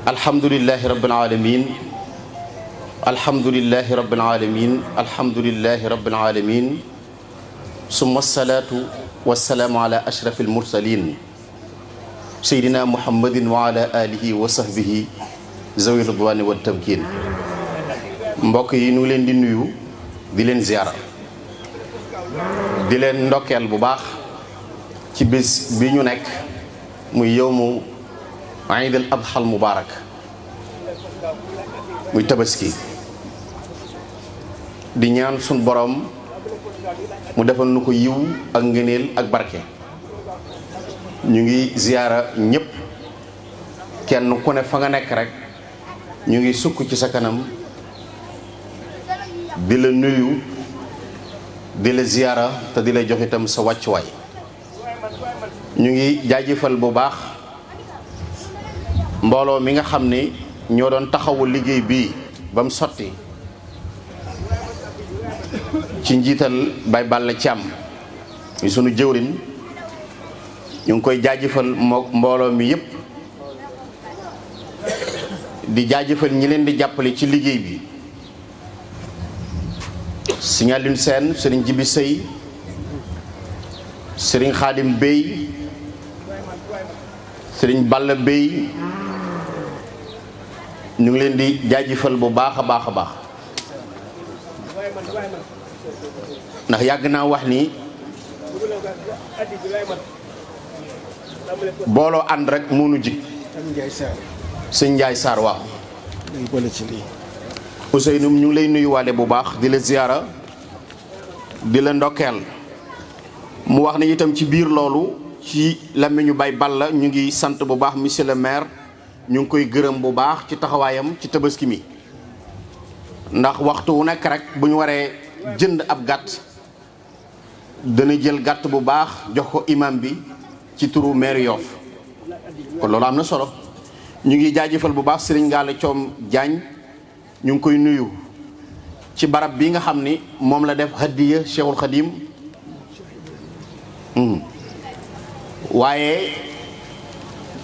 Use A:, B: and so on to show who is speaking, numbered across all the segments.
A: alhamdulillahi rabbil alamin alhamdulillahi rabbil alamin alhamdulillahi rabbil alamin summa salaatu wassalaamu ala ashrafil mursalin seydina muhammadin wa ala alihi wa sahbihi zawi ridwani wa tamkin. mbokk yi ñu leen di nuyu di leen ziara di leen ndokkeel bu baax ci bis bi ñu nekk muy yowmu Iid al Adha al Mubarak muy tabaski di ñaan sun borom mu defal nu ko yiw ak ngëneel ak barke. ñu ngi ziyaara ñépp kenn ku ne fa nga nekk rek ñu ngi sukk ci sa kanam di la nuyu di la ziyaara te di la jox itam sa wàccuwaay. ñu ngi jaajëfal bu baax mbooloo mi nga xam ni ñoo doon taxawu liggéey bii ba mu sotti ci njiital Baye Balla Thiam muy sunu jëwrin ñu ngi koy jaajëfal mbooloo mi yépp di jaajëfal ñi leen di jàppale ci liggéey bi Serigne Alioune Sène Serigne Jibi Sey Serigne Khadim Bey Serigne Balla Bey ñu ngi leen di jaajëfal bu baax a baax a baax ndax yàgg naa wax ni booloo ànd rek moo nu jig. sëñ Ndiaye Sarr waaw. Ousseynou ñu ngi lay nuyuwaale bu baax di la ziyaara di la ndokkeel mu wax ne itam ci biir loolu ci làmmiñu Baye Balla ñu ngi sant bu baax monsieur le maire ñu ngi koy gërëm bu baax ci taxawaayam ci tabaski mi ndax waxtu wu nekk rek bu ñu waree jënd ab gàtt dana jël gàtt bu baax jox ko imam bi ci turu maire Yoff kon loolu am na solo. ñu ngi jaajëfal bu baax Serigne Ngalla Coom Diagne ñu ngi koy nuyu ci barab bi nga xam ni moom la def hadiya Cheikhul Khadim waaye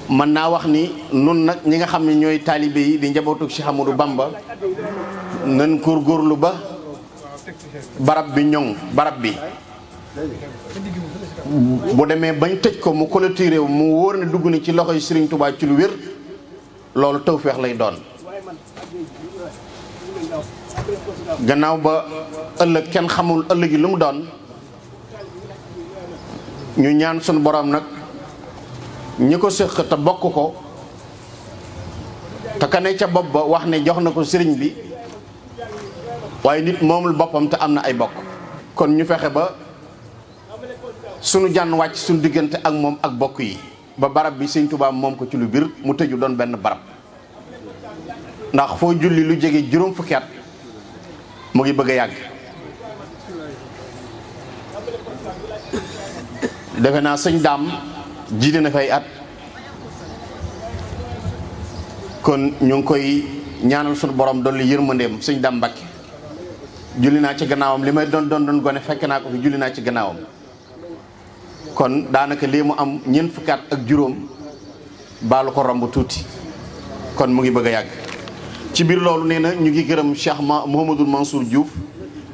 A: mën naa wax ni nun nag ñi nga xam ne ñooy taalibe yi di njabootu Cheikh Amadou Bamba nan góorgóorlu ba barab bi ñoŋ barab bi bu demee bañ tëj ko mu clôturé mu wóor ne dugg na ci loxoy Serigne Touba ci lu wér loolu tawfeex lay doon gannaaw ba ëllëg kenn xamul ëllëg yi lu mu doon ñu ñaan sunu borom nag ñi ko séq te bokk ko te ka ne ca bopp ba wax ne jox na ko sëriñ bi waaye nit moomul boppam te am na ay bokk kon ñu fexe ba sunu jànn wàcc sunu diggante ak moom ak bokk yi ba barab bi Sëñ Tuubaa moom ko ci lu biir mu tëju doon benn barab ndax foo julli lu jege juróom fukki at mu ngi bëgg a yàgg defe naa sëñ daam jiite na fay at kon ñu ngi koy ñaanal sunu borom dolli yërmandeem sëñ daam Mbakke julli naa ci gannaawam li may doon gone fekk naa ko fi julli naa ci gannaawam kon daanaka lii mu am ñeent fukki at ak juróom baalu ko romb tuuti kon mu ngi bëgg a yàgg ci biir loolu nee na ñu ngi gërëm Cheikh Mouhamadoul Mansour Diouf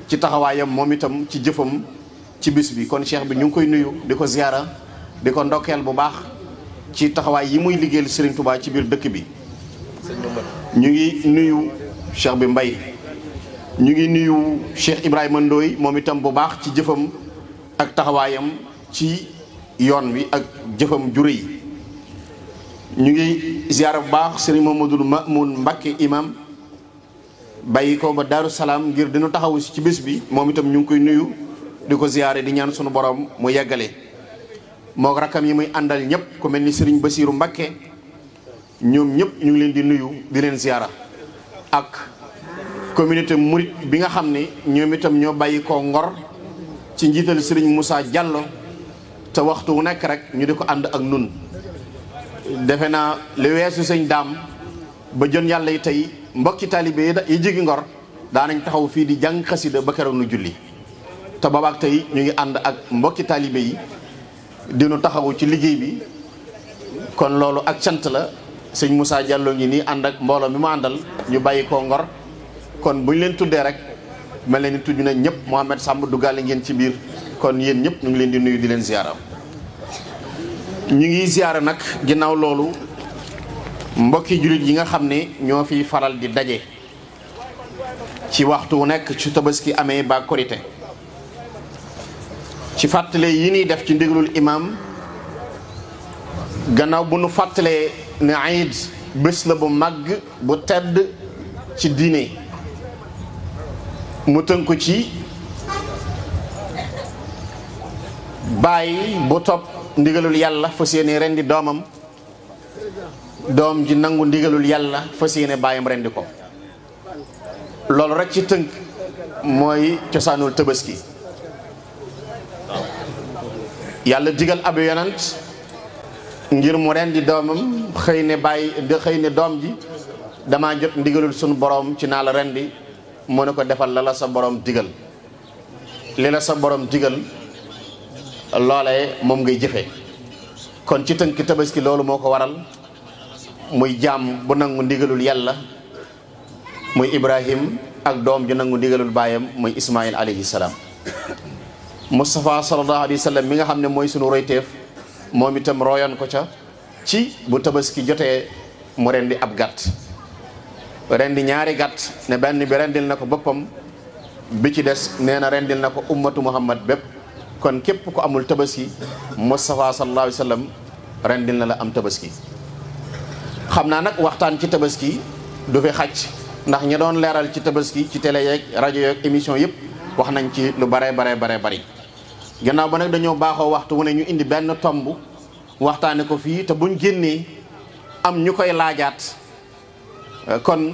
A: ci taxawaayam moom itam ci jëfam ci bis bi kon cheikh bi ñu ngi koy nuyu di ko ziyaara di ko ndokkeel bu baax ci taxawaay yi muy liggéeyal Serigne Touba ci biir dëkk bi. ñu ngi nuyu cheikh bi Mbay ñu ngi nuyu Cheikh Ibrahima Ndoye moom itam bu baax ci jëfam ak taxawaayam ci yoon wi ak jëfam jure yi. ñu ngi ziyaara bu baax Serigne Mouhamadoul Mamoun Mbacké imam bàyyi ko ba Daaru Salaam ngir dinu taxawu ci bis bi moom itam ñu ngi koy nuyu di ko ziyaare di ñaan sunu borom mu yeggale moo rakkam yi muy àndal ñëpp ku mel ni Serigne Bassirou Mbacké ñoom ñëpp ñu ngi leen di nuyu di leen ziyaara ak communauté mouride bi nga xam ne ñoom itam ñoo bàyyi ko Ngor ci njiital Serigne Moussa Diallo te waxtu wu nekk rek ñu di ko ànd ak nun defe naa li weesu sëñ daam ba jon yàlla yi tey mbokki taalibe yi jigi Ngor daanañ taxaw fii di jàng xasida ba keroog nu julli te boobaak tey ñu ngi ànd ak mbokki taalibe yi dinu taxawu ci liggéey bi kon loolu ak cant la sëñ Moussa Diallo ngi nii ànd ak mbooloo mi mu àndal ñu bàyyi koo Ngor kon buñ leen tuddee rek mel ni tudd na ñëpp Mohamed Samb duggaale ngeen ci biir kon yéen ñëpp ñu ngi leen di nuyu di leen ziara. ñu ngi ziara nag ginnaaw loolu mbokki jullit yi nga xam ne ñoo fi faral di daje ci waxtu wu nekk ci tabaski amee ba korite ci fàttale yi ñuy def ci ndigalul imam gannaaw bu nu fàttalee ne Aïd bés la bu màgg bu tedd ci diine mu tënku ci bàyyi bu topp ndigalul yàlla fas yéene rendi doomam doom ji nangu ndigalul yàlla fas yéene bàyyam rendi ko loolu rek ci tënk mooy cosaanul tabaski yàlla digal ab yonent ngir mu rendi doomam xëy ne doom ji dama jot ndigalul sunu borom ci naa la rendi mu ne ko defal la sa borom digal li la sa borom digal loolee moom ngay jëfe kon ci tënk tabaski loolu moo ko waral muy jaam bu nangu ndigalul yàlla muy Ibrahim ak doom ju nangu ndigalul baayam muy Ismaïl alayhi salaam Moustapha sallallahu alayhi wa sallam mi nga xam ne mooy sunu royteef moom itam royoon ko ca ci bu tabaski jotee mu rendi ab gàtt rendi ñaari gàtt ne benn bi rendil na ko boppam bi ci des nee na rendil na ko ummatu muhammad bépp kon képp ko amul tabaski Moustapha sallallahu alayhi wa sallam rendil na la am tabaski xam naa nag waxtaan ci tabaski du fi xaj ndax ña doon leeral ci tabaski ci télé yeeg rajo yeeg émission yëpp wax nañ ci lu bare bari gannaaw ba nag dañoo baaxoo waxtu wu ne ñu indi benn tomb waxtaane ko fii te buñ génnee am ñu koy laajaat kon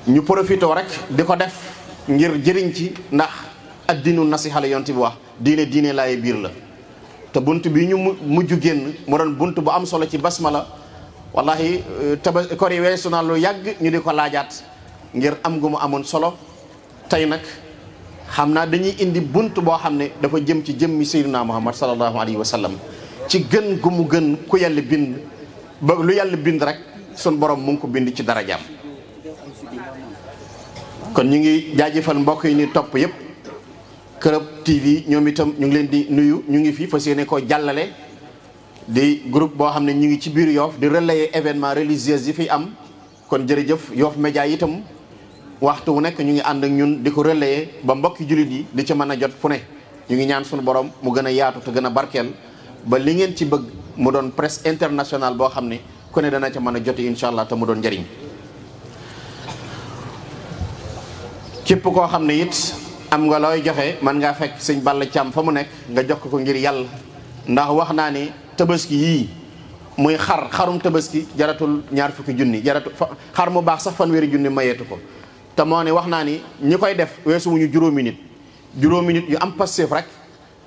A: ñu profité rek di ko def ngir jëriñ ci ndax addinu nasiha la yonent bi wax diine laaye biir la te bunt bi ñu mujj génn mu doon bunt bu am solo ci basmala wallahi kor yi weesu na lu yàgg ñu di ko laajaat ngir am gu mu amoon solo tey nag xam naa dañuy indi bunt boo xam ne dafa jëm ci jëmmi Seydina Muhammad sallallahu alayhi wa sallam ci gën gu mu gën ku yàlla bind ba lu yàlla bind rek sun borom mu ngi ko bind ci darajaam kon ñu ngi jaajëfal mbokk yi ni topp yëpp Kërëb TV ñoom itam ñu ngi leen di nuyu ñu ngi fi fas yéene koo jàllale di groupe boo xam ne ñu ngi ci biir Yoff di relayer événement religieux yi fi am kon jërëjëf Yoff Média itam waxtu wu nekk ñu ngi ànd ak ñun di ko relayer ba mbokki jullit yi di ci mën a jot fu ne ñu ngi ñaan suñu borom mu gën a yaatu te gën a barkeel ba li ngeen ci bëgg mu doon presse internationale boo xam ne ku ne dana ca mën a joti incha allah te mu doon njëriñ képp koo xam ne it am nga looy joxe mën ngaa fekk sëñ Balla Thiam fa mu nekk nga jox ko ngir yàlla ndax wax naa ne tabaski yii muy xarum tabaski jaratul ñaar fukki junni jaratul xar mu baax sax fanweeri junni mayeetu ko te moo ne wax naa ni ñi koy def weesu wuñu juróomi nit yu am passif rek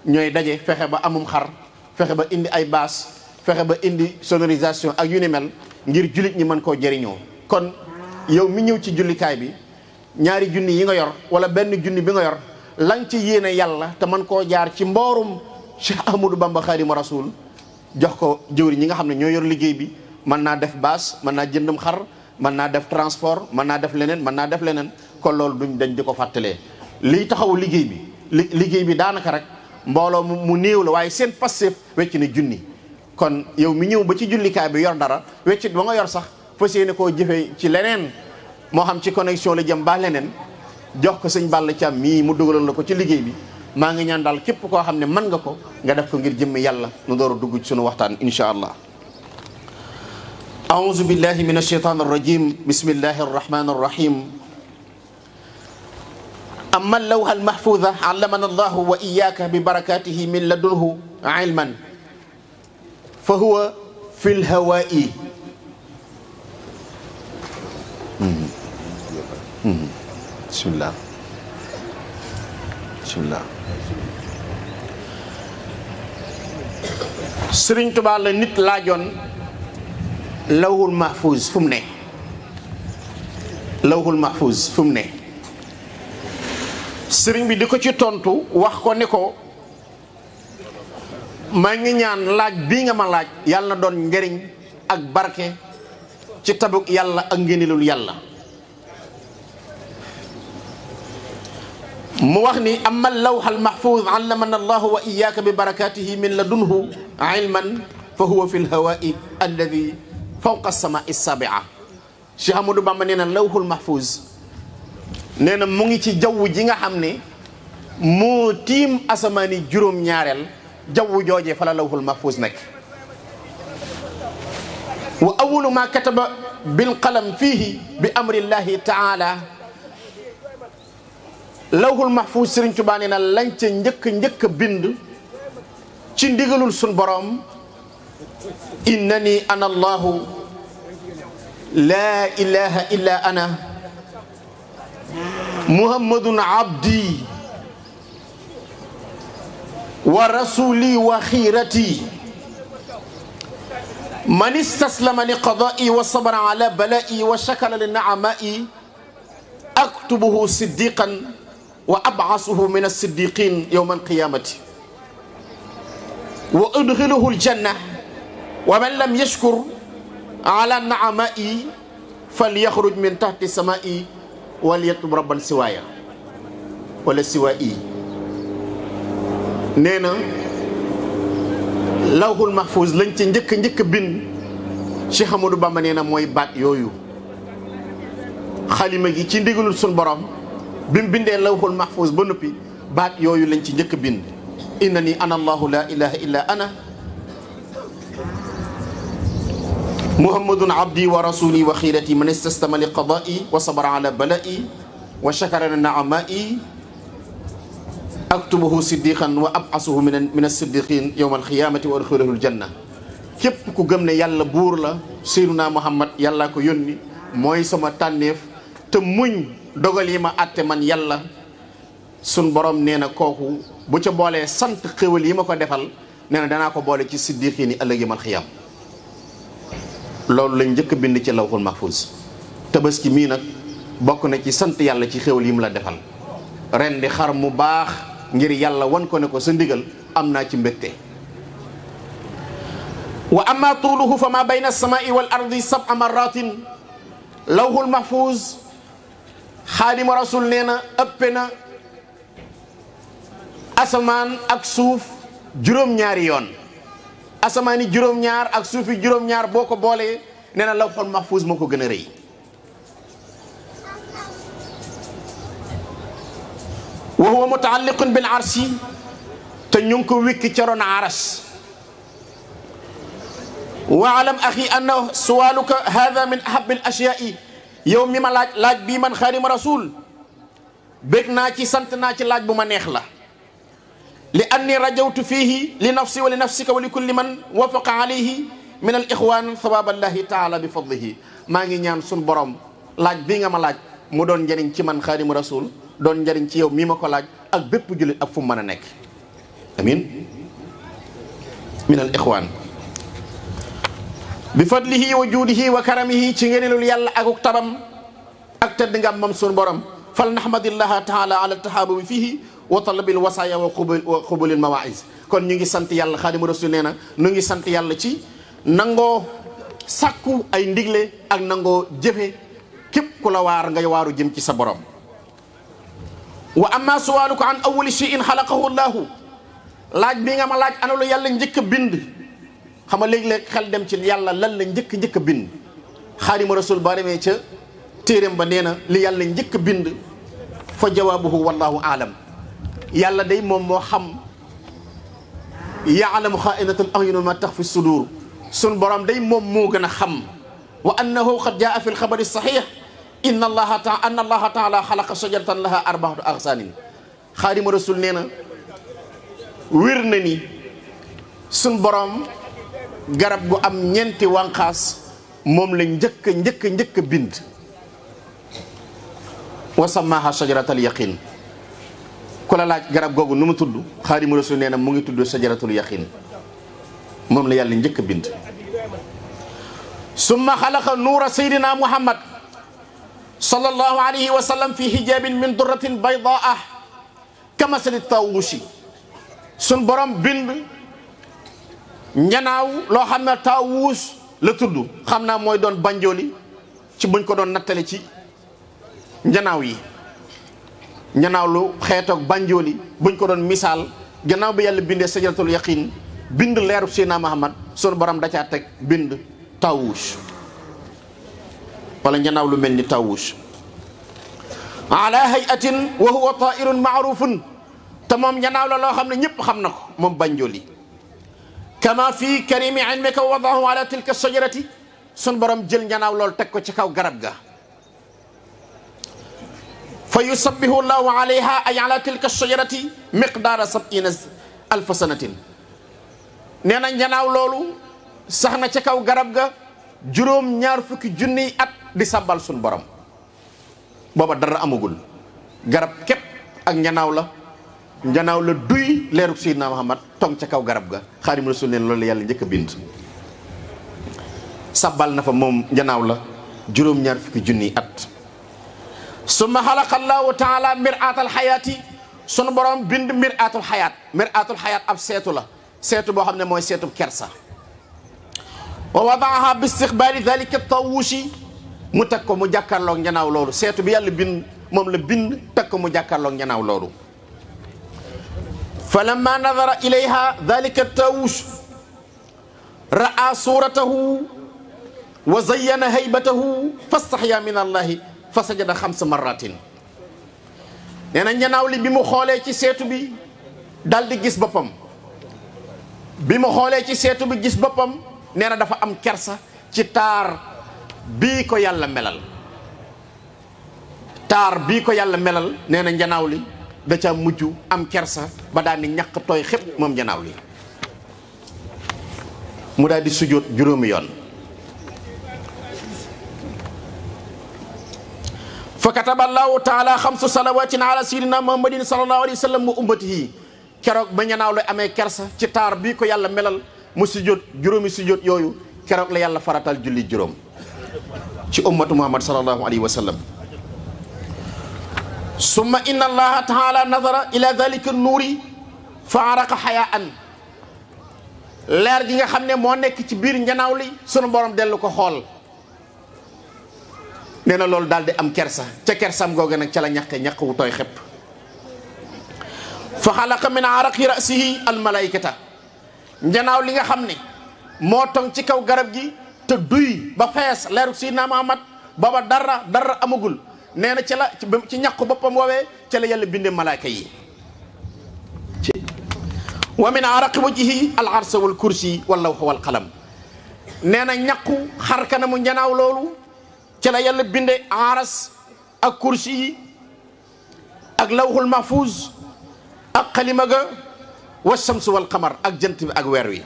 A: ñooy daje fexe ba amum xar fexe ba indi ay baas fexe ba indi sonorisation ak yu ni mel ngir jullit ñi mën koo jëriñoo kon yow mi ñëw ci jullikaay bi ñaari junni yi nga yor wala benn junni bi nga yor lañ ci yéene yàlla te mën koo jaar ci mboorum Cheikh Ahmadou Bamba Khadimu Rasul jox ko jëwri ñi nga xam ne ñoo yor liggéey bi mën naa def baas mën naa jëndum xar mën naa def transport mën naa def leneen kon loolu duñ dañ di ko fàttalee liy taxaw liggéey bi daanaka rek mbooloo mu néew la waaye seen passif wecc na junni kon yow mi ñëw ba ci jullikaay bi yor dara weccit ba nga yor sax fas yéene koo jëfee ci leneen moo xam ci connexion la jëm baax leneen jox ko sëñ Balla Thiam mii mu dugaloon la ko ci liggéey bi maa ngi ñaan daal képp koo xam ne mën nga ko nga def ko ngir jëmmi yàlla nu door a dugg ci sunu waxtaan insha allah أعوذ بالله من الشيطان الرجيم بسم الله الرحمن الرحيم أما اللوح المحفوظ علمنا الله وإياك ببركاته من لدنه علما فهو في الهواء بسم الله Sëriñ Tuubaa la nit laajoon lawhul mahfuz fu mu ne lawhul mahfuz fu mu ne sëriñ bi di ko ci tontu wax ko ne ko maa ngi ñaan laaj bii nga ma laaj yàlla na doon njëriñ ak barke ci tabuk yàlla ak ngénelul yàlla. mu wax ni amma lawha almahfuz allamana allahu wa iyaka bi barakatihi min ladunhu ilman fa huwa fi lhawai alladi fawqa alsamai alsabia. Cheikh Ahmadou Bamba nee na lawhul mahfuz nee na mu ngi ci jaww ji nga xam ne moo tiim asamaani juróom-ñaareel jaww joojee fa la lawhul mahfuz nekk. wa awalu ma kataba bil qalam fiihi bi amrillahi taala lawhul mahfuz Sëriñ Tuubaa nee na lañ ca njëkk bind ci ndigalul sun borom innani ana allahu laa ilaha illa ana muhammadun abdi wa rasuli wa xiirati man istaslama li qadaa'i wa sabara ala balaa'i wa shakara li naamaa'i aktubuhu siddiqan wa ab'asuhu min as-siddiqin yawma al-qiyamati wa udxiluhu al-janna wa man lam yashkur ala naamaa'i falyaxruj min tahti samaa'i walyatub rabban siwaaya wala siwaa'i. nee na lawhul mahfuz lañ ci njëkk bind Cheikh Ahmadou Bamba nee na mooy baat yooyu. xalima gi ci ndigalul sun borom bi mu bindee lawhul mahfuz ba noppi baat yooyu lañ ci njëkk bind innani ana allahu la ilaha illa ana muhammadun abdi wa rasuli wa xiirati man istastama li qadaa'i wa sabara ala balaa'i wa shakara naamaa'i aktubuhu siddiqan wa ab'asuhu min as-siddiqin yawma al-qiyamati wa adxiluhu al-janna. képp ku gëm ne yàlla buur la Seydina Muhammad yàllaa ko yónni mooy sama tànneef te muñ dogal yi ma àtte man yàlla sun borom nee na kooku bu ca boolee sant xéwal yi ma ko defal nee na danaa ko boole ci siddiqin yi ëllëg yawmal qiyaam. loolu lañ njëkk bind ci lawhul mahfuz. tabaski mii nag bokk na ci sant yàlla ci xéwal yi mu la defal ren di xar mu baax ngir yàlla wan ko ne ko sa ndigal am naa ci mbégte. wa amma tuuluhu fa ma bayna as-samaa'i wal ardi sab'a marratin lawhul mahfuz xaadimu rasul nee na ëppe na asamaan ak suuf juróom-ñaari yoon. asamaani juróom-ñaar ak suufi juróom-ñaar boo ko boolee nee na lawhul mahfuz moo ko gën a rëy. wa huwa mutaalliqun bil arshi te ñu ngi ko wékki ca ron aras. wa alam axi anna suwaluka hada min ahabbi al ashyaa'i yow mi ma laaj bii man xaadima rasul bég naa ci sant naa ci laaj bu ma neex la. li anni rajawtu fiihi li nafsi wa li nafsika wa li kulli man wafaqa alayhi min al ixwan sawaballahi taala bi fadlihi. maa ngi ñaan sun borom laaj bii nga ma laaj mu doon njëriñ ci man xaadimu rasul doon njëriñ ci yow mii ma ko laaj ak bépp jullit ak fu mu mën a nekk. amin min al ixwan bi fadlihi wa juudihi wa karamihi ci ngenelul yàlla akuk tabam ak tëdd ngam mam sun borom fal nahmadillaha taala ala tahabubi fihi wa talabil wasaaya wa qubulil mawaïs. kon ñu ngi sant yàlla xaadimu rasul nee na ñu ngi sant yàlla ci nangoo sàkku ay ndigle ak nangoo jëfe képp ku la waar ngay waaru jëm ci sa borom. wa amma suwaluka an awwali shay'in xalaqahu llahu laaj bi nga ma laaj ana lu yàlla njëkk a bind xam nga léeg-léeg xel dem ci yàlla lan la njëkk a bind. xaadimu rasul ba demee ca téeréem ba nee na li yàlla njëkk a bind fa jawaabuhu wallahu aalam. yàlla day moom moo xam yaalamu xaainatal ayuni ma tax fi sudur sun borom day moom moo gën a xam. wa annahu qad jaa fi lxabari saxiix inna allaha taala xalaqa shajaratan laha arbaatu axsaanin. xaadimu rasul nee na wér na ni sun borom garab gu am ñeenti wànqaas moom la njëkk bind. wa samaaha shajaratal yaqin. ku la laaj garab googu nu mu tudd xaadimu rasul nee na mu ngi tudd shajaratul yaqin moom la yàlla njëkk bind. summa xalaqa nuura sayyidina muhammad sallallahu alayhi wa sallam fi hijabin min durratin baydaa kamasali tawuusi. sun borom bind njanaaw loo xam ne tawuus la tudd xam naa mooy doon banjooli ci buñ ko doon nattale ci njanaaw yi njanaaw lu xeetoog banjooli buñ ko doon misaal gannaaw bi yàlla bindee sajaratul yaqin bind leeru Seydina Muhammad sunu borom da caa teg bind tawuus wala njanaaw lu mel ni tawuus ala hayatin wa huwa tairun maarufun te moom njanaaw la loo xam ne ñëpp xam na ko moom banjooli kama fi karimi ilmika wadahu ala tilka sajarati sun borom jël njanaaw loolu teg ko ci kaw garab ga fa yusabbihu llahu alayha ay ala tilka sajarati miqdaara 70,000 sanatin nee na njanaaw loolu sax na ca kaw garab ga juróom-ñaar fukki junniy at di sabbal sun borom booba dara amagul garab képp ak njanaaw la duy leerug Seydina Muhammad tong ca kaw garab ga Xaadimu Rasuul neen loolu la yàlla njëkk a bind sabbal na fa moom njanaaw la juróom-ñaar fukki junniy at summa xalaqa allahu taala mir'atal xayaati sunu borom bind mir'atul xayaat ab seetu la seetu boo xam ne mooy seetu kersa wa wadaaha bi istiqbaali dalika tawuushi mu teg ko mu jàkkaarloog njanaaw loolu seetu bi yàlla bind moom la bind teg ko mu jàkkaarloog njanaaw loolu fa lamma nadara ilayha dalika tawuush ra'a suratahu wa zayyana haybatahu fastaxya min allahi fa sajada 5 marratin nee na njanaaw li bi mu xoolee ci seetu bi dal di gis boppam bi mu xoolee ci seetu bi gis boppam nee na dafa am kersa ci taar bii ko yàlla melal nee na njanaaw li da ca mujj am kersa ba daal di ñàkk tooy xépp moom njanaaw li mu daal di sujjóot juróomi yoon fa kataba allahu taala 5 salawatin ala sayyidina muhammadin sallallahu alayhi wa sallam wa ummatihi keroog ba njanaaw la amee kersa ci taar bii ko yàlla melal mu sujjóot juróomi sujjóot yooyu keroog la yàlla faratal julli juróom ci ummatu muhammad sallallahu alayhi wa sallam summa inna allaha taala nadara ila dalika nuuri fa araqa xayaan leer gi nga xam ne moo nekk ci biir njanaaw li sunu borom dellu ko xool nee na loolu daal di am kersa ca kersam googu nag ca la ñaq wu tooy xepp fa xalaqa min araqi rasihi almalaykata njanaaw li nga xam ne moo tong ci kaw garab gi te duy ba fees leeru Seydina Muhammad booba dara amagul nee na ci ñaqu boppam woowee ca la yàlla bindee malaaka yi wa min araqi wajhihi al arsa wal kursi wal lawha wal qalam nee na ñaqu xar kanamu njanaaw loolu ca la yàlla bindee aras ak kursi yi ak lawhul mahfuz ak xalima ga wa shams wal qamar ak jant bi ak weer wi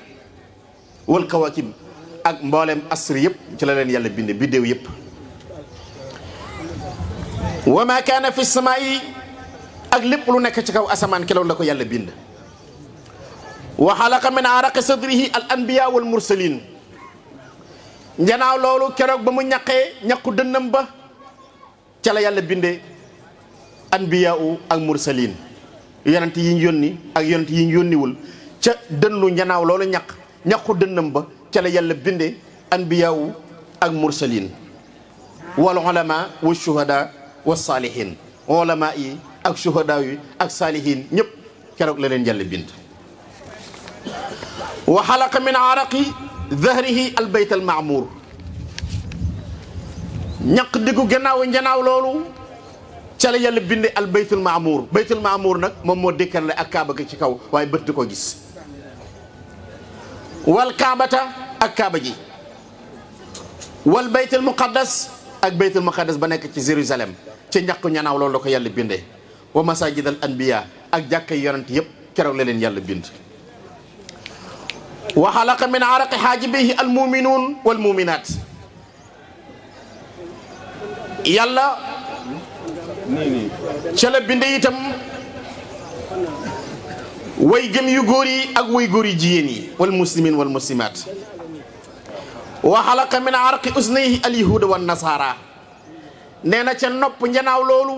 A: wal kawakib ak mboolem asr yëpp ci la leen yàlla binde biddéew yëpp wa ma kaana fi samaa'i ak lépp lu nekk ci kaw asamaan keroog la ko yàlla bind wa xalaqa min araqi sadrihi al anbiya wal mursalin njanaaw loolu keroog ba mu ñaqu dënnam ba ca la yàlla binde anbiya ak mursalin yonent yi ñu yónni ak yonent yi ñu yónniwul ca dënnu njanaaw loolu ñaqu dënnam ba ca la yàlla binde anbiya ak mursalin wal ulama wa shuhada wa salihin ulama yi ak shuhada yi ak salihin ñëpp keroog la leen yàlla bind wa xalaqa min araqi dahrihi al bayt al maamur ñaq diggu gannaaw njanaaw loolu ca la yàlla binde al baytul maamur nag moom moo dékkarle ak kaaba gi ci kaw waaye bët di ko gis wal kaabata ak kaaba ji wal baytul muqaddas ak baytul muqaddas ba nekk ci Jérusalem ci ñaqu njanaaw loolu la ko yàlla binde wa masajid al anbiya ak jàkkay yonent yëpp keroog la leen yàlla bind wa xalaqa min araqi xaajibihi al muminuun wal muminaat yàlla ca la binde itam way gëm yu góor yi ak way góor yu jigéen yi wal muslimin wal muslimaat wa xalaqa min araqi usnayhi al yahuda wan nasaara nee na ca nopp njanaaw loolu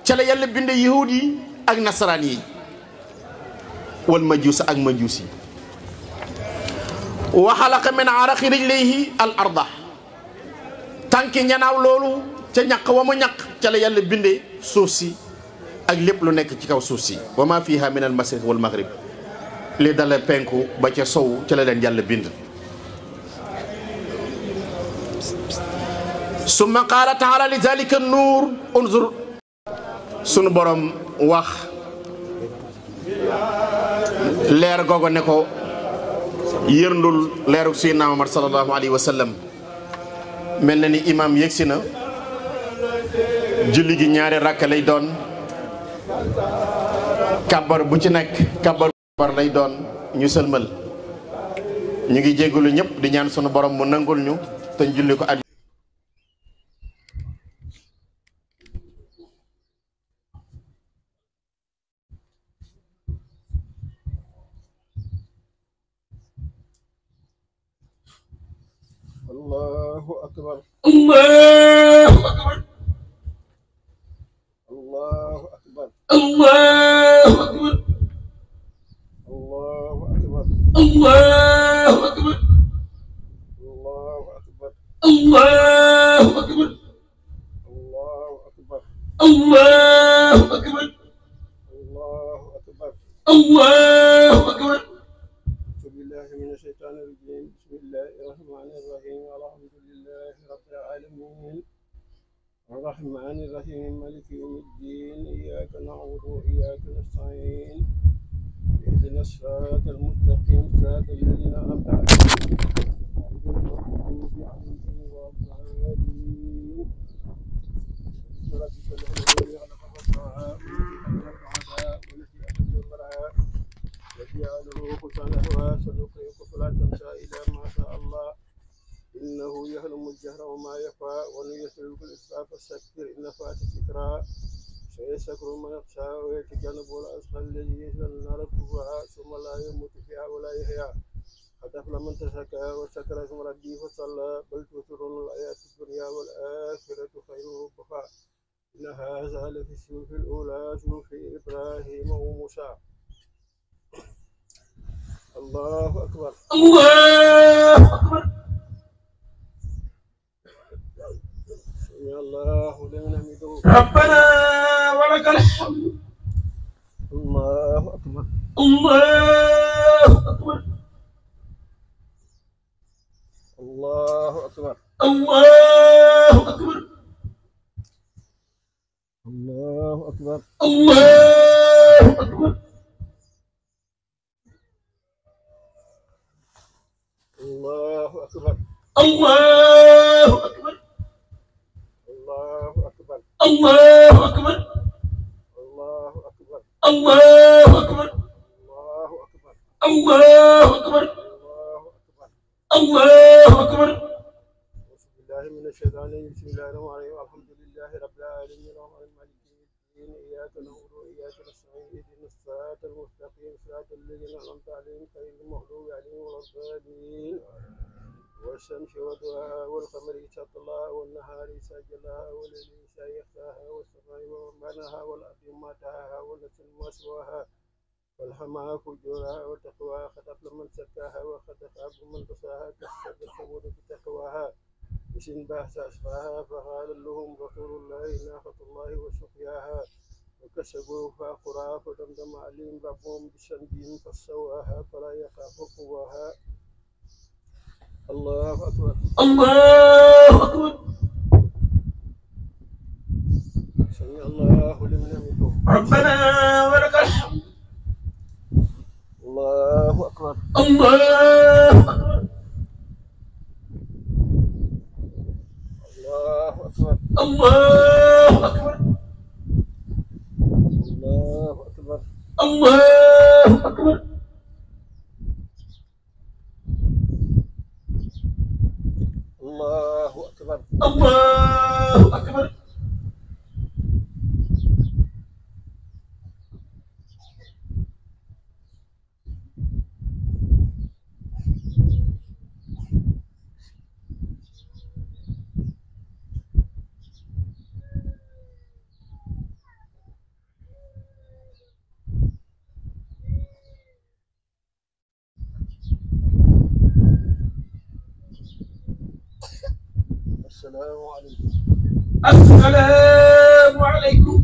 A: ca la yàlla binde yahud yi ak nasaraan yi wal majuus ak majuus yi wa xalaqa min araqi rijlayhi al arda tànki ñanaaw loolu ca ñaq wa mu ñaq ca la yàlla bindee suuf si ak lépp lu nekk ci kaw suuf si wa ma fiha min al mashriq wal maghrib li dale penku ba ca sow ca la leen yàlla bind summa qaala taala li zalika nuur unzur sunu borom wax leer googu ne ko yërndul leerug Seydina Muhammad sallallahu alayhi wa sallam mel na ni imam yegsi na julli gi ñaari rakk lay doon kabar bu ci nekk kabar lay doon ñu sëlmal ñu ngi jégalu ñëpp di ñaan sunu borom mu nangul ñu te ñu julli ko at
B: الله أكبر
C: الله أكبر
B: الله أكبر
C: الله أكبر
B: الله أكبر
C: الله أكبر
B: الله أكبر
C: الله أكبر
B: الله أكبر
C: الله أكبر
B: الله أكبر
C: الله أكبر
B: أعوذ بالله من الشيطان الرجيم بسم الله الرحمن الرحيم الحمد لله رب العالمين الرحمن الرحيم مالك يوم الدين إياك نعبد وإياك نستعين اهدنا الصراط المستقيم صراط الذين أنعمت عليهم غير المغضوب عليهم ولا الضالين ربك الذي خلق فسوى والتي أخرج المرعى وجعله خلقا سنقيك فلا تنسى إلى ما شاء الله إنه يعلم الجهر وما يخفى ونيسرك للإسراف فاستكبر إن فات ذكرى سيذكر من يخشى ويتجنب الأشقى الذي يصلى النار الكبرى ثم لا يموت فيها ولا يحيا قد أفلح من تزكى وذكر اسم ربه فصلى بل تؤثرون الحياة الدنيا والآخرة خير وأبقى إن هذا لفي الصحف الأولى صحف إبراهيم وموسى الله أكبر
C: الله أكبر
B: سمع الله لمن حمده
C: ربنا ولك الحمد
B: الله أكبر
C: الله أكبر
B: الله أكبر
C: الله أكبر
B: الله أكبر
C: الله أكبر
B: الله أكبر
C: الله أكبر
B: الله أكبر
C: الله أكبر
B: الله أكبر
C: الله أكبر
B: الله أكبر
C: الله أكبر
B: الله أكبر
C: الله أكبر
B: أعوذ بالله من الشيطان الرجيم بسم الله الرحمن الرحيم الحمد لله رب العالمين الرحمن المالك يوم الدين إياك نعبد وإياك نستعين اهدنا الصراط المستقيم صراط الذين أنعمت عليهم غير المغضوب عليهم ولا الضالين والشمس وضحاها والقمر إذا طلعها والنهار إذا جلاها والليل إذا يغشاها والسماء وما بناها والأرض وما دحاها والنفس وما سواها فالهمها فجورها وتقواها قد أفلح من زكاها وقد خاب من دساها كذبت ثمود بتقواها إذ انبعث أشقاها فقال لهم رسول الله ناقة الله وسقياها وكسبوا فأخرها فدمدم عليهم ربهم بذنبهم فسواها فلا يخاف عقباها الله أكبر
C: الله أكبر
B: سمع الله لمن حمده
C: ربنا ولك الحمد
B: الله أكبر
C: الله أكبر
B: الله أكبر
C: الله أكبر
B: الله أكبر
C: الله أكبر
B: الله أكبر
C: الله أكبر السلام عليكم.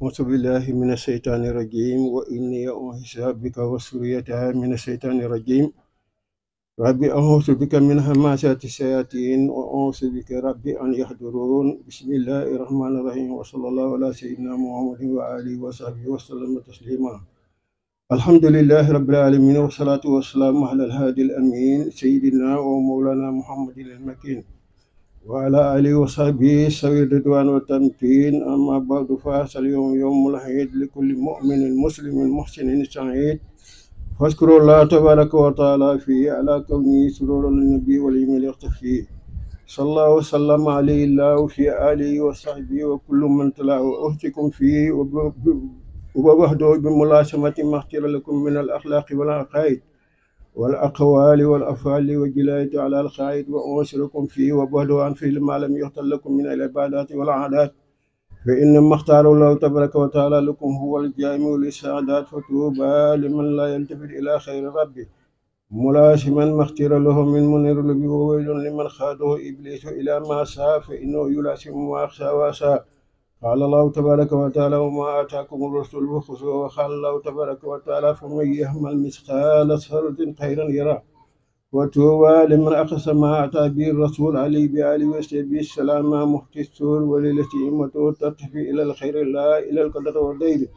B: أعوذ بالله من الشيطان الرجيم وإني أعيذها بك وذريتها من الشيطان الرجيم ربي أعوذ بك من همزات الشياطين وأعوذ بك ربي أن يحضرون بسم الله الرحمن الرحيم وصلى الله على سيدنا محمد وآله وصحبه وسلم تسليما الحمد لله رب العالمين والصلاة والسلام على الهادي الأمين سيدنا ومولانا محمد المكين وعلى آله وصحبه سوي الرضوان والتمكين أما بعد فهذا اليوم يوم العيد لكل مؤمن مسلم محسن سعيد فاذكروا الله تبارك وتعالى فيه على كونه سرور للنبي واليوم يختفي صلى الله وسلم عليه الله في آله وصحبه وكل من تلاه أهتكم فيه وبوحده بملاسمة ما اختير لكم من الأخلاق والعقائد والأقوال والأفعال وجلاية على الخائد وأنصركم فيه وبعده عن فعل ما لم يختر لكم من العبادات والعادات فإنما اختار الله تبارك وتعالى لكم هو الجامع للسعادات فتوبى لمن لا يلتفت إلى خير ربه ملاسما ما اختير له من منير لبي وويل لمن خاده إبليس إلى ما ساء فإنه يلاسم ما أخشى وأساء قال الله تبارك وتعالى وما آتاكم الرسول فخذوه وقال الله تبارك وتعالى فمن يحمل مثقال ذرة خيرا يره وتوبى لمن أخذ ما أتى به الرسول عليه بآله وصحبه السلام محتي السور وللتي إمته ترتفي إلى الخير لا إلى القدر والدين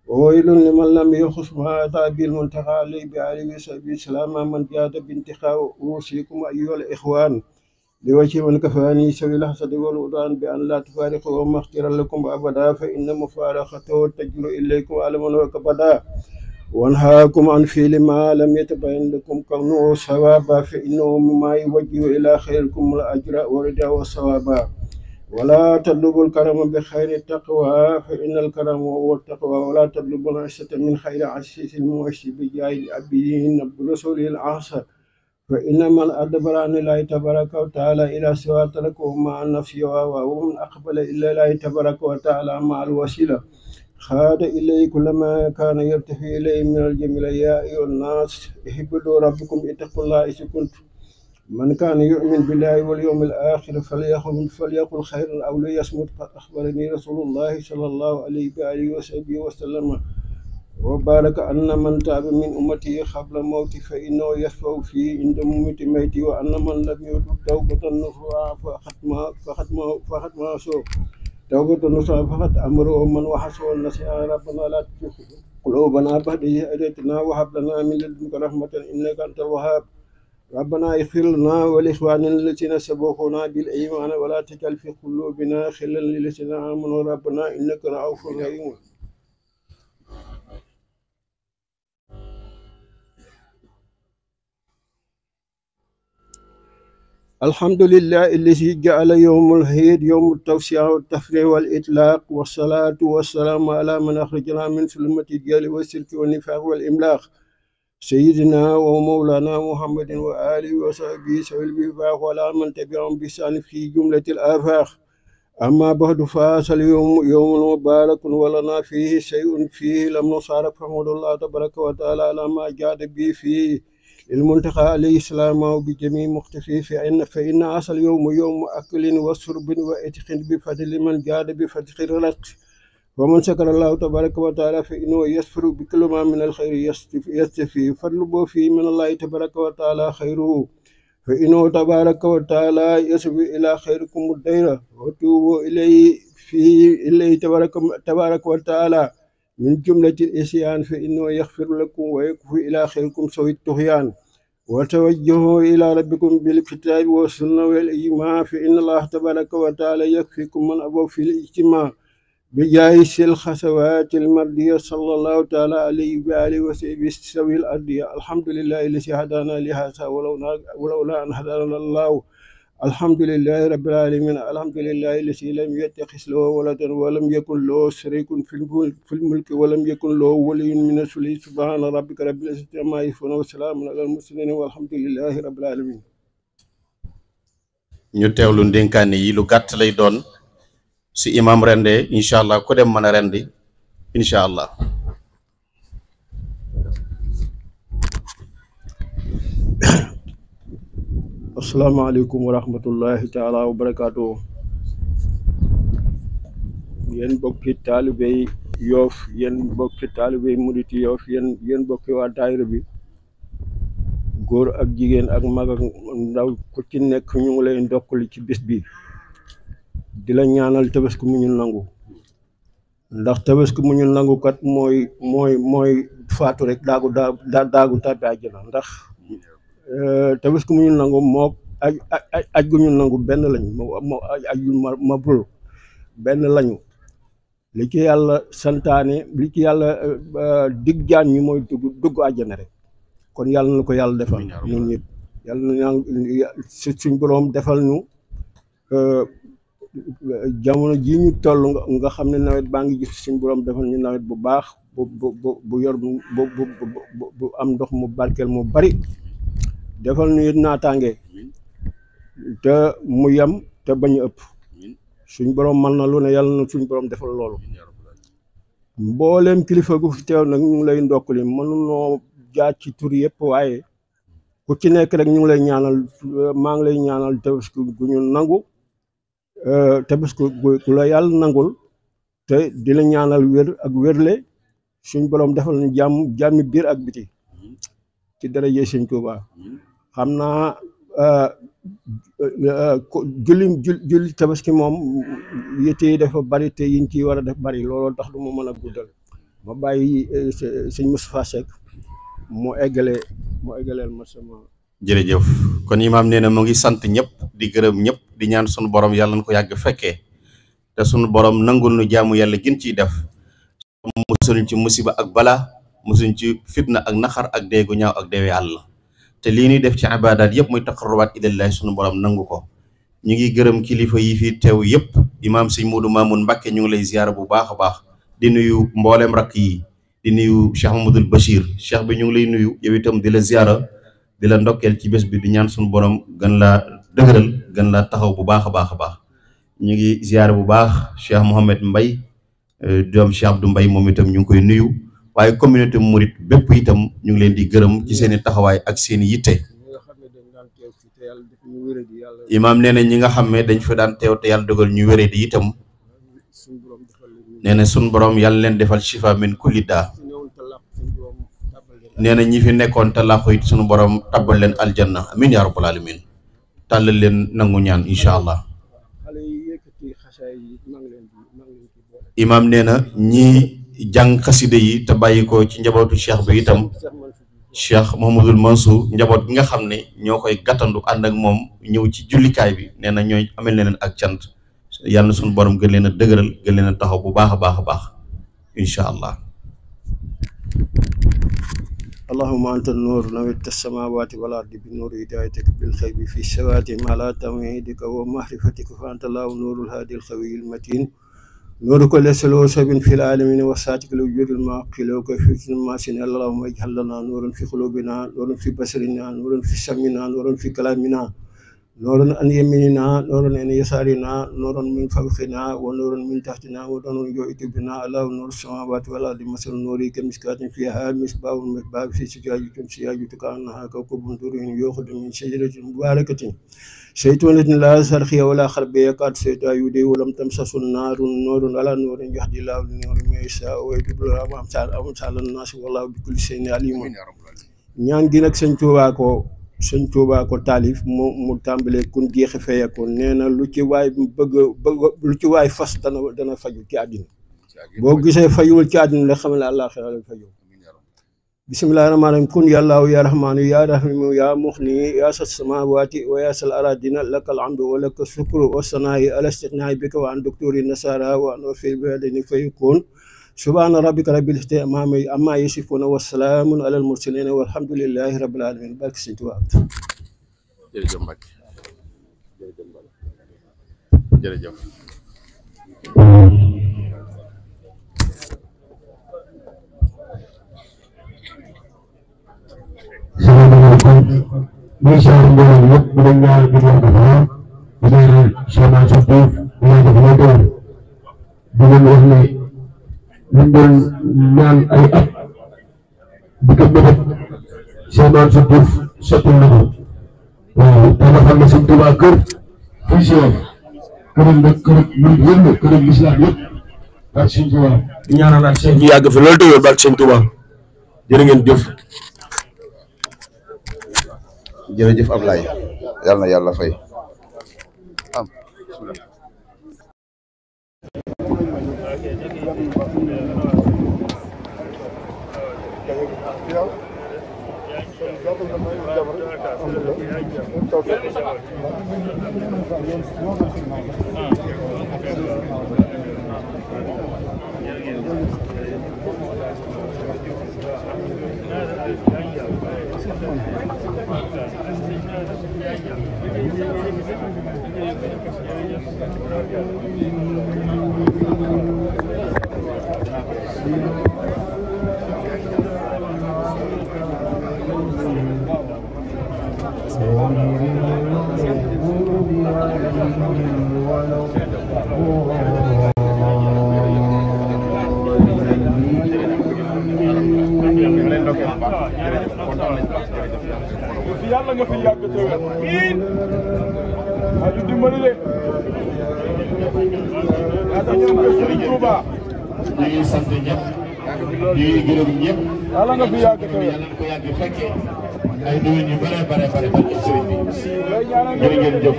B: وويل لمن لم يخص ما أتى به المنتقى عليه بآله وصحبه السلام من جاد بانتقاء أوصيكم أيها الإخوان لوجه من كفاني سوي الحسد والودان بأن لا تفارقوا وما اختير لكم أبدا فإن مفارقته تجر إليكم ألما وكبدا وانهاكم عن فعل ما لم يتبين لكم كونه صوابا فإنه مما يوجه إلى خيركم الأجر والرضا والصوابا ولا تطلبوا الكرم بخير التقوى فإن الكرم هو التقوى ولا تطلبوا العزة من خير عزيز المعز بجاه عبده برسول العصر فإن من أدبر عن الله تبارك وتعالى إلى سوى تركه مع النفس ومن أقبل إلى الله تبارك وتعالى مع الوسيلة خاد إليه كل ما كان يرتفع إليه من الجميل يا أيها الناس اعبدوا ربكم اتقوا الله إذ كنتم من كان يؤمن بالله واليوم الآخر فليقل خيرا أو ليصمت قد أخبرني رسول الله صلى الله عليه وآله وسلم وبارك أن من تاب من أمتي قبل موتي فإنه يشفع فيه عند مميت ميتي وأن من لم يتب توبة نصوحا فختمها سوء توبة نصوحا فقد أمره من وحسه النسيء ربنا لا تزغ قلوبنا بعد إذ هديتنا وهب لنا من لدنك رحمة إنك أنت الوهاب ربنا اغفر لنا ولإخواننا الذين سبقونا بالإيمان ولا تجعل في قلوبنا غلا للذين آمنوا ربنا إنك رؤوف رحيم. الحمد لله الذي جعل يوم العيد يوم التوسعة والتفريح والإطلاق والصلاة والسلام على من أخرجنا من ظلمة الجهل والشرك والنفاق والإملاق سيدنا ومولانا محمد وآله وصحبه سوي الوفاق وعلى من تبعهم بإحسان في جملة الآفاق أما بعد فهذا اليوم يوم مبارك ولنا فيه شيء فيه لم نصارف فحمد الله تبارك وتعالى على ما جاد به فيه المنتقى عليه السلام وبجميع مختفي فإن أصل يوم يوم أكل وشرب وإتق بفضل من جاد بفتح الرزق ومن شكر الله تبارك وتعالى فإنه يسفر بكل ما من الخير يستفي فاطلبوا فيه من الله تبارك وتعالى خيره فإنه تبارك وتعالى يسفي إلى خيركم الدير وتوبوا إليه تبارك وتعالى من جملة الإسيان فإنه يغفر لكم ويكفي إلى خيركم سوء الطغيان وتوجهوا إلى ربكم بالكتاب والسنة والإجماع فإن الله تبارك وتعالى يكفيكم من أبوا في الاجتماع بجائز الخسوات المردية صلى الله تعالى عليه وآله وسلم سوي الأرضية الحمد لله الذي هدانا لهذا ولولا أن هدانا الله الحمد لله رب العالمين الحمد لله الذي لم يتخذ له ولدا ولم يكن له شريك في الملك ولم يكن له ولي من الذل سبحان ربك رب العزة عما يصفون وسلام على المرسلين والحمد لله رب العالمين.
A: ñu teewlu ndénkaane yi lu gàtt lay doon si imam rende incha allah ku dem mën a rendi incha allah.
B: asalaamaaleykum wa rahmatullahi taala wa barakaatu. yéen bokki taalibey Yoof yéen bokki taalibey muriti Yoof yéen bokki waa daayira bi góor ak jigéen ak mag ak ndaw ku ci nekk ñu ngi lay ndokkali ci bis bi di la ñaanal tabaski mu ñu nangu ndax tabaski mu ñu nangu kat mooy faatu rek daagu tàbbi àjjana ndax tabaski mu ñu nangu moo aj gu ñu nangu benn lañu moo aj gu mabrur benn lañu li ci yàlla santaane li ci yàlla dig jaan ñi mooy dugg àjjana rek kon yàlla na ko yàlla defal ñun ñëpp yàlla na suñ boroom defal ñu jamono ji ñu toll nga xam ne nawet baa ngi gis suñ boroom defal ñu nawet bu baax bu yor bu am ndox mu barkeel mu bari defal ñu naataange te mu yem te bañ a ëpp suñ borom mën na lu ne yàlla na suñ borom defal loolu mbooleem kilifa gu fi teew nag ñu ngi lay ndokkali mënunoo jaar ci tur yëpp waaye ku ci nekk rek ñu ngi lay ñaanal maa ngi lay ñaanal tabaski gu ñu nangu tabaski gu la yàlla nangul te di la ñaanal wér ak wérle suñ borom defal ñu jàmmi biir ak biti ci daraje Sëñ Tuubaa xam naa julli tabaski moom yitte yi dafa bari te yiñ ciy war a def bari looloo tax du ma mën a guddal ma bàyyi sëñ Moustapha Seck mu eggaleel ma sama.
A: jërëjëf kon imaam nee na mu ngi sant ñëpp di gërëm ñëpp di ñaan sunu borom yàlla na ko yàgg fekkee te sunu borom nangul nu jaamu yàlla gën ciy def musuñ ci musiba ak bala musuñ ci fitna ak naxar ak déegu ñaaw ak deewee àlla te lii ñuy def ci ibaadaat yëpp muy taqarrubaat ilallahi sunu borom nangu ko. ñu ngi gërëm kilifa yi fi teew yëpp imaam sëñ Muudu Maamun Mbàkke ñu ngi lay ziyaara bu baax a baax di nuyu mbooleem rakk yi di nuyu Cheikh Mamadul Bachir cheikh bi ñu ngi lay nuyu yow itam di la ziyaara di la ndokkeel ci bés bi di ñaan sunu borom gën laa dëgëral gën laa taxaw bu baax a baax a baax. ñu ngi ziyaara bu baax Cheikh Mohamed Mbay doom Cheikh Abdou Mbay moom itam ñu ngi koy nuyu waaye communauté murit bépp itam ñu ngi leen di gërëm ci seeni taxawaay ak seeni yitte. imaam nee na ñi nga xam ne dañ fa daan teew te yàlla dogal ñu wéree di itam nee na sun borom yàlla leen defal shifa min kulli daa nee na ñi fi nekkoon te laaxu it sunu borom tabbal leen aljanna amin ya rabbal alamin tàllal leen nangu ñaan incha allah. imaam nee na ñi jàng xaside yi te bàyyi ko ci njabootu cheikh bi itam cheikh Mouhamadul Mansour njaboot bi nga xam ne ñoo koy gàttandu ànd ak moom ñëw ci jullikaay bi nee na ñooy amel leen ak cant yàlla na suñu borom gën leen a dëgëral gën leen a taxaw bu baax a baax a baax incha allah.
B: allahumma anta nuur nawwitta samaawaati wal ardi bi nuuri hidaayatika bil xaybi fi sawaati ma la tawhidika wa mahrifatika fa anta laahu nuurul haadil qawiyil matiin nuuru kulli sabin fil aalamiin wa saatika li wujuudil maaqil wa kayfiyyatil maasin allahumma ij'al lanaa nuuran fi quluubinaa nuuran fi basarinaa nuuran fi sam'inaa nuuran fi kalaaminaa nuuran an yamiininaa nuuran an yasaarinaa nuuran min fawqinaa wa nuuran min tahtinaa wa nuuran yuhiitu binaa allahu nuuru samaawaati wal ardi masalu nuurihi kamishkaatin fiihaa misbaahun fii zujaajatin zujaajatin ka'annahaa kawkabun durriyun yuukhadu min shajaratin mubaarakatin zaytuunatin laa sharqiyya wa laa gharbiyya yakaadu zaytuhaa yudii'u wa lam tamsashu naarun nuurun alaa nuurin yahdii llaahu li-nuurihi man yashaa'u wa yudillu amsaala n-naasi wallaahu bi kulli shay'in aliim. ñaan gi nag sëñ Tuubaa ko taalif mu tàmbalee kun jeexi feye ko nee na lu ci waay lu ci waay fas dana faju ci àddina boo gisee fajuwul ci àddina la xam ne àllaaxira la faju. bismillaahi rahmaani rahiim kun yallaahu yaa rahmaanu yaa rahiimu yaa muxni yaa sas samaawaati wa yaa sal araadina lakal hamdu wa laka sukru wa sanaa'i ala istighnaai bika wa an doktori nasara wa an fil badani fayakun subhaana rabbika rabbil izzati ammaa yasifuuna wa salaamun alal mursaliin walhamdulillaahi rabbil aalamiin barke Sëñ Tuubaa.
A: jërëjëf Mbacke jërëjëf.
D: salaamaaleykum muy saa yu mbooloo yëpp bu dee ñaar bi ñu ko fa bu dee Cheikh Mansour Diouf ñu ko fa doon di leen wax ne ñu doon ñaan ay at di ko bëgg Cheikh Mansour Diouf sottil na ko waaw dama xam ne Sëñ Tuubaa kër fii si yoon këram nag këram ñun yëpp këram lislaam yëpp ak Sëñ Tuubaa ñaanalaat Cheikh ñu yàgg fi loolu te yow barke Sëñ Tuubaa jërë ngeen jëf.
A: jërëjëf Ablaye yal na yàlla fay am
B: yàlla nga fi yàgg te wér aju dimbali de ata ñoom ko Sëriñ Tuuba
D: ñu ngi sant ñëpp di gërëm ñëpp
B: yàlla nga fi yàgg te wér
D: yàlla ko yàgg fekkee ay déwén yu bare bare bare ba ci sëriñ bi jërë ngeen jëf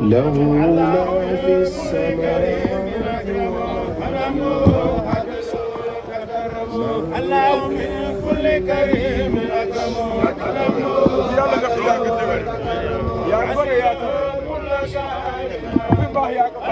B: له ما في السماوات الله من كل كريم أكرم يلا نفي يا كتير يا كبر يا كبر في الله يا كبر